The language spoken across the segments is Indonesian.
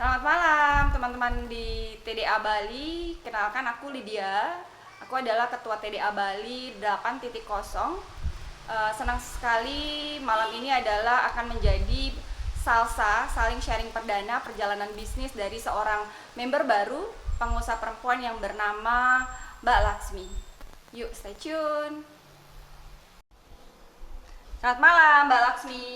Selamat malam teman-teman di TDA Bali. Kenalkan aku Lydia. Aku adalah ketua TDA Bali 8.0. Senang sekali malam ini adalah akan menjadi salsa saling sharing perdana perjalanan bisnis dari seorang member baru pengusaha perempuan yang bernama Mbak Laksmi. Yuk stay tune. Selamat malam Mbak Laksmi.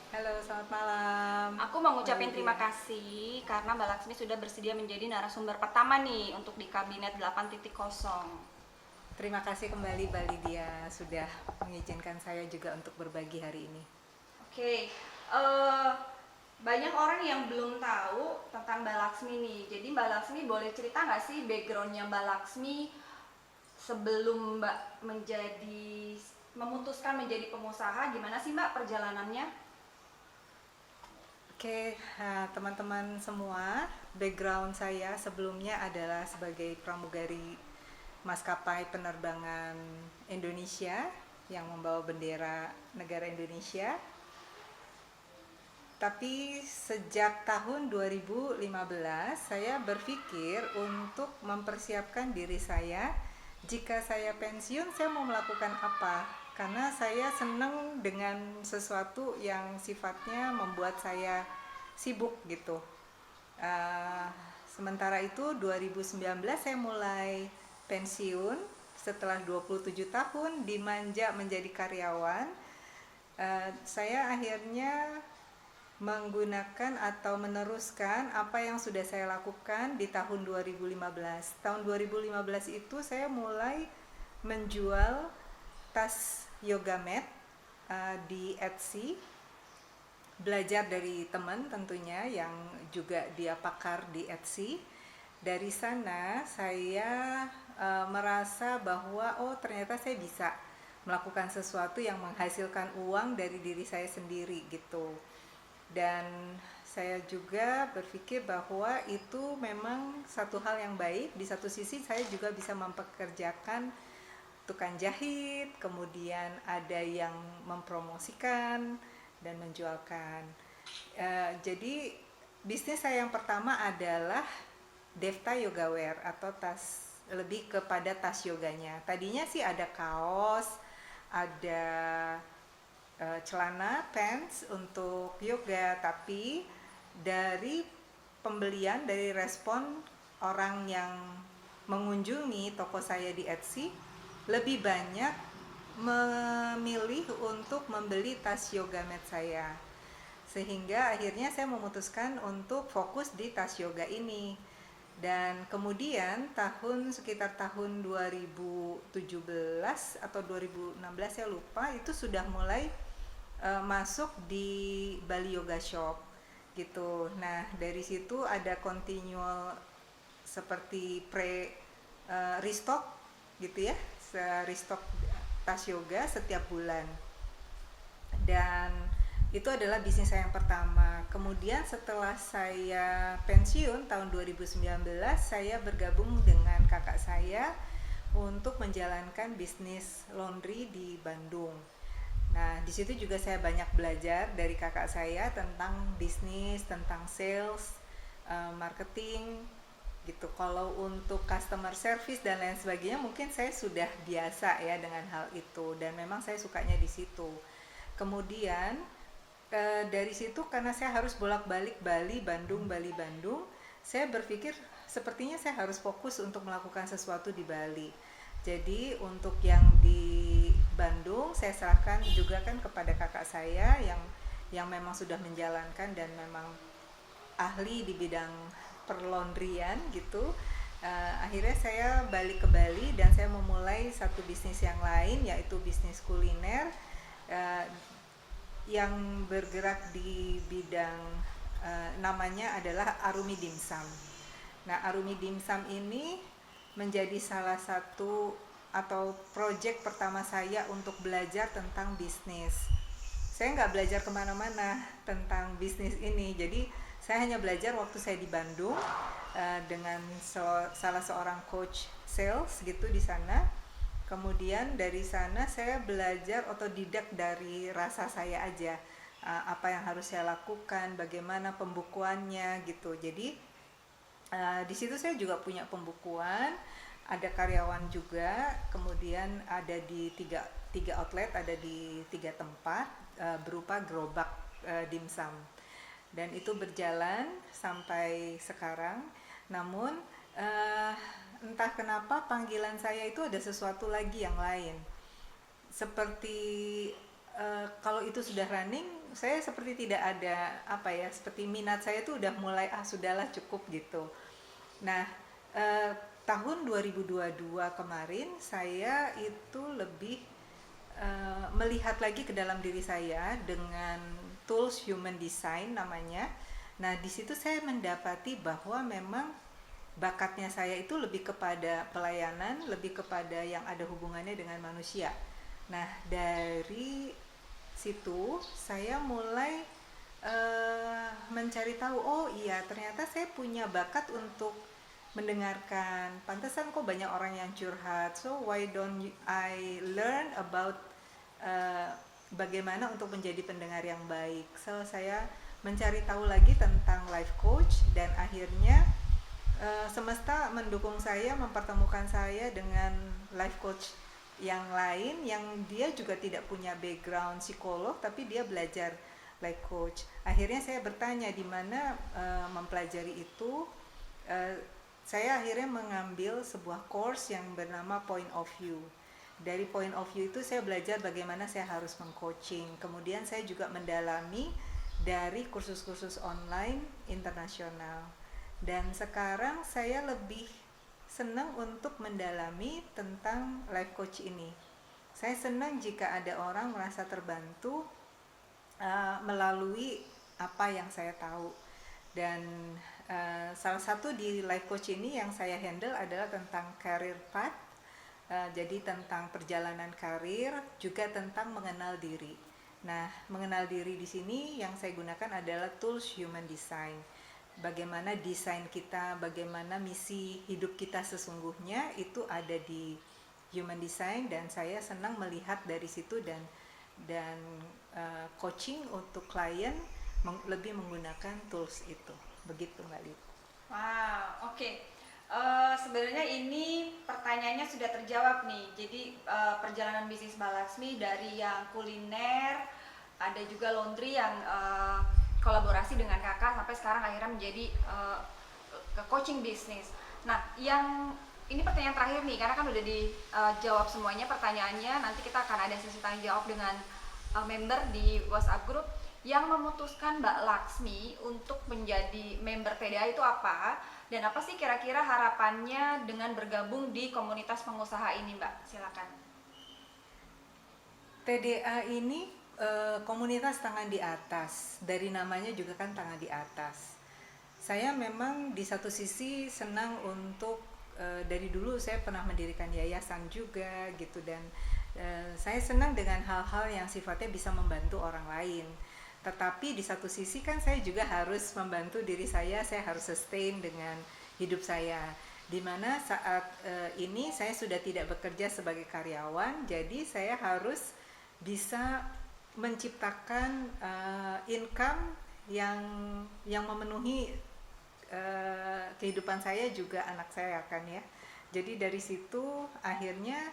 Halo, selamat malam. Aku mau ngucapin Mbak terima Lydia. kasih karena Mbak Laksmi sudah bersedia menjadi narasumber pertama nih untuk di Kabinet 8.0. Terima kasih kembali Mbak Lydia sudah mengizinkan saya juga untuk berbagi hari ini. Oke, banyak orang yang belum tahu tentang Mbak Laksmi nih. Jadi Mbak Laksmi boleh cerita nggak sih backgroundnya Mbak Laksmi sebelum Mbak memutuskan menjadi pengusaha? Gimana sih Mbak perjalanannya? Oke, teman-teman semua, background saya sebelumnya adalah sebagai pramugari maskapai penerbangan Indonesia yang membawa bendera negara Indonesia. Tapi sejak tahun 2015 saya berpikir untuk mempersiapkan diri saya jika saya pensiun saya mau melakukan apa, karena saya senang dengan sesuatu yang sifatnya membuat saya sibuk gitu. Uh, Sementara itu 2019 saya mulai pensiun setelah 27 tahun dimanja menjadi karyawan. Saya akhirnya menggunakan atau meneruskan apa yang sudah saya lakukan di tahun 2015. Tahun 2015 itu saya mulai menjual tas yoga mat di Etsy, belajar dari teman tentunya yang juga dia pakar di Etsy. Dari sana saya merasa bahwa ternyata saya bisa melakukan sesuatu yang menghasilkan uang dari diri saya sendiri gitu. Dan saya juga berpikir bahwa itu memang satu hal yang baik. Di satu sisi saya juga bisa mempekerjakan tukang jahit, kemudian ada yang mempromosikan dan menjualkan. Jadi bisnis saya yang pertama adalah Devta Yoga Wear atau tas, lebih kepada tas yoganya. Tadinya sih ada kaos, ada celana pants untuk yoga, tapi dari pembelian, dari respon orang yang mengunjungi toko saya di Etsy lebih banyak memilih untuk membeli tas yoga mat saya, sehingga akhirnya saya memutuskan untuk fokus di tas yoga ini. Dan kemudian sekitar tahun 2017 atau 2016 saya lupa, itu sudah mulai masuk di Bali Yoga Shop gitu. Nah dari situ ada continual seperti restock gitu ya, restock tas yoga setiap bulan. Dan itu adalah bisnis saya yang pertama. Kemudian setelah saya pensiun tahun 2019, saya bergabung dengan kakak saya untuk menjalankan bisnis laundry di Bandung. Nah, di situ juga saya banyak belajar dari kakak saya tentang bisnis, tentang sales, marketing gitu. Kalau untuk customer service dan lain sebagainya mungkin saya sudah biasa ya dengan hal itu, dan memang saya sukanya di situ. Kemudian dari situ karena saya harus bolak-balik Bali Bandung, saya berpikir sepertinya saya harus fokus untuk melakukan sesuatu di Bali. Jadi untuk yang di Bandung saya serahkan juga kan kepada kakak saya yang memang sudah menjalankan dan memang ahli di bidang perlaundryan gitu. Akhirnya saya balik ke Bali dan saya memulai satu bisnis yang lain, yaitu bisnis kuliner yang bergerak di bidang namanya adalah Arumi Dimsum. Nah, Arumi Dimsum ini menjadi salah satu atau proyek pertama saya untuk belajar tentang bisnis. Saya nggak belajar kemana-mana tentang bisnis ini, jadi saya hanya belajar waktu saya di Bandung dengan salah seorang coach sales gitu di sana. Kemudian dari sana saya belajar otodidak dari rasa saya aja. apa yang harus saya lakukan, bagaimana pembukuannya gitu. Jadi di situ saya juga punya pembukuan, ada karyawan juga, kemudian ada di tiga outlet, ada di 3 tempat, berupa gerobak dimsum, dan itu berjalan sampai sekarang. Namun entah kenapa panggilan saya itu ada sesuatu lagi yang lain, seperti kalau itu sudah running, saya seperti tidak ada apa ya, seperti minat saya itu udah mulai sudahlah cukup gitu. Nah, tahun 2022 kemarin saya itu lebih melihat lagi ke dalam diri saya dengan tools human design namanya. Nah, di situ saya mendapati bahwa memang bakatnya saya itu lebih kepada pelayanan, lebih kepada yang ada hubungannya dengan manusia. Nah, dari situ saya mulai mencari tahu, oh iya ternyata saya punya bakat untuk mendengarkan. Pantesan kok banyak orang yang curhat. So why don't I learn about bagaimana untuk menjadi pendengar yang baik. So saya mencari tahu lagi tentang life coach, dan akhirnya semesta mendukung saya, mempertemukan saya dengan life coach yang lain yang dia juga tidak punya background psikolog tapi dia belajar life coach. Akhirnya saya bertanya di mana mempelajari itu. Saya akhirnya mengambil sebuah course yang bernama Point of View. Dari Point of View itu saya belajar bagaimana saya harus mengcoaching. Kemudian saya juga mendalami dari kursus-kursus online internasional. Dan sekarang saya lebih senang untuk mendalami tentang life coach ini. Saya senang jika ada orang merasa terbantu melalui apa yang saya tahu. Dan salah satu di life coach ini yang saya handle adalah tentang career path, jadi tentang perjalanan karir, juga tentang mengenal diri. Nah, mengenal diri di sini yang saya gunakan adalah tools human design. Bagaimana desain kita, bagaimana misi hidup kita sesungguhnya itu ada di human design, dan saya senang melihat dari situ dan coaching untuk klien lebih menggunakan tools itu. Begitu Mbak Lid. Wow, oke. Sebenarnya ini pertanyaannya sudah terjawab nih. Jadi perjalanan bisnis Mbak Laksmi dari yang kuliner, ada juga laundry yang kolaborasi dengan kakak sampai sekarang akhirnya menjadi ke coaching bisnis. Nah, yang ini pertanyaan terakhir nih, karena kan udah dijawab semuanya pertanyaannya. Nanti kita akan ada sesi tanya jawab dengan member di WhatsApp group. Yang memutuskan Mbak Laksmi untuk menjadi member TDA itu apa? Dan apa sih kira-kira harapannya dengan bergabung di komunitas pengusaha ini, Mbak? Silakan. TDA ini komunitas tangan di atas. Dari namanya juga kan tangan di atas. Saya memang di satu sisi senang untuk dari dulu saya pernah mendirikan yayasan juga gitu, dan saya senang dengan hal-hal yang sifatnya bisa membantu orang lain. Tetapi di satu sisi kan saya juga harus membantu diri saya harus sustain dengan hidup saya. Dimana saat ini saya sudah tidak bekerja sebagai karyawan, jadi saya harus bisa menciptakan income yang memenuhi kehidupan saya juga anak saya kan ya. Jadi dari situ akhirnya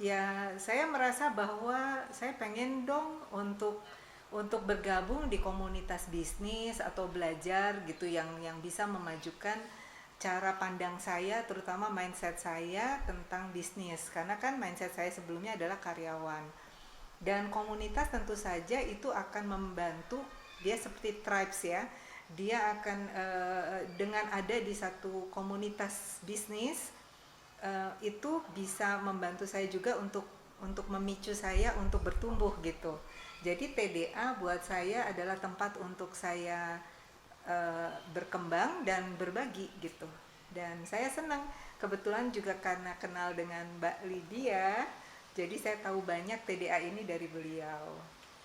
ya saya merasa bahwa saya pengen dong untuk bergabung di komunitas bisnis atau belajar gitu yang bisa memajukan cara pandang saya, terutama mindset saya tentang bisnis, karena kan mindset saya sebelumnya adalah karyawan. Dan komunitas tentu saja itu akan membantu, dia seperti tribes ya, dia akan dengan ada di satu komunitas bisnis itu bisa membantu saya juga untuk memicu saya untuk bertumbuh gitu. Jadi TDA buat saya adalah tempat untuk saya berkembang dan berbagi gitu. Dan saya senang kebetulan juga karena kenal dengan Mbak Lydia, jadi saya tahu banyak TDA ini dari beliau.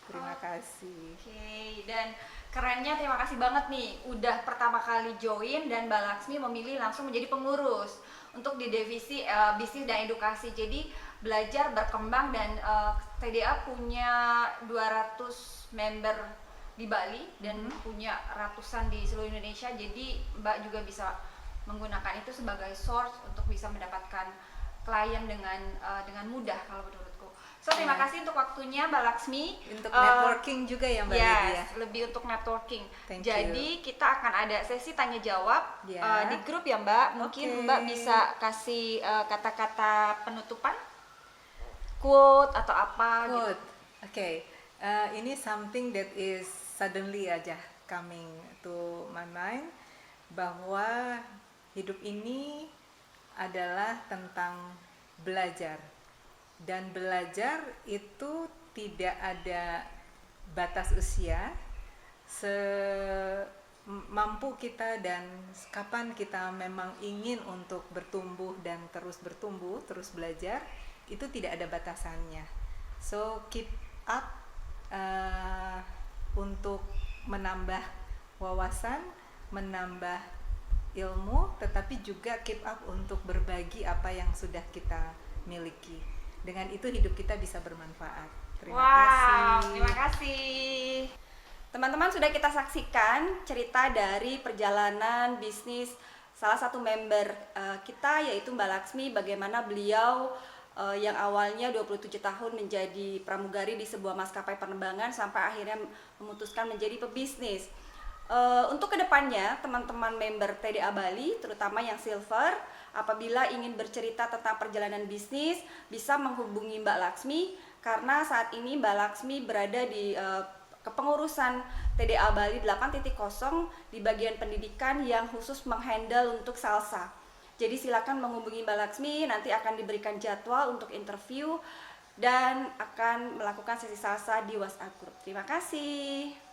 Terima kasih. Oke, dan kerennya terima kasih banget nih udah pertama kali join dan Mbak Laksmi memilih langsung menjadi pengurus untuk di divisi bisnis dan edukasi. Jadi belajar, berkembang, dan TDA punya 200 member di Bali dan punya ratusan di seluruh Indonesia. Jadi Mbak juga bisa menggunakan itu sebagai source untuk bisa mendapatkan klien dengan mudah kalau menurutku. So terima kasih untuk waktunya Mbak Laksmi. Untuk networking juga ya Mbak Lydia. Lebih untuk networking. Thank Jadi kita akan ada sesi tanya jawab di grup ya Mbak. Mungkin Okay. Mbak bisa kasih kata-kata penutupan, quote atau apa gitu. Good. Okay. Ini something that is suddenly aja coming to my mind, bahwa hidup ini adalah tentang belajar, dan belajar itu tidak ada batas usia. Semampu kita dan kapan kita memang ingin untuk bertumbuh dan terus bertumbuh, terus belajar, itu tidak ada batasannya. So keep up untuk menambah wawasan, menambah ilmu, tetapi juga keep up untuk berbagi apa yang sudah kita miliki. Dengan itu hidup kita bisa bermanfaat. Terima kasih. Terima kasih. Teman-teman, sudah kita saksikan cerita dari perjalanan bisnis salah satu member kita, yaitu Mbak Laksmi, bagaimana beliau yang awalnya 27 tahun menjadi pramugari di sebuah maskapai penerbangan sampai akhirnya memutuskan menjadi pebisnis. Untuk kedepannya, teman-teman member TDA Bali, terutama yang silver, apabila ingin bercerita tentang perjalanan bisnis, bisa menghubungi Mbak Laksmi, karena saat ini Mbak Laksmi berada di kepengurusan TDA Bali 8.0 di bagian pendidikan yang khusus menghandle untuk salsa. Jadi silakan menghubungi Mbak Laksmi, nanti akan diberikan jadwal untuk interview dan akan melakukan sesi salsa di WhatsApp group. Terima kasih.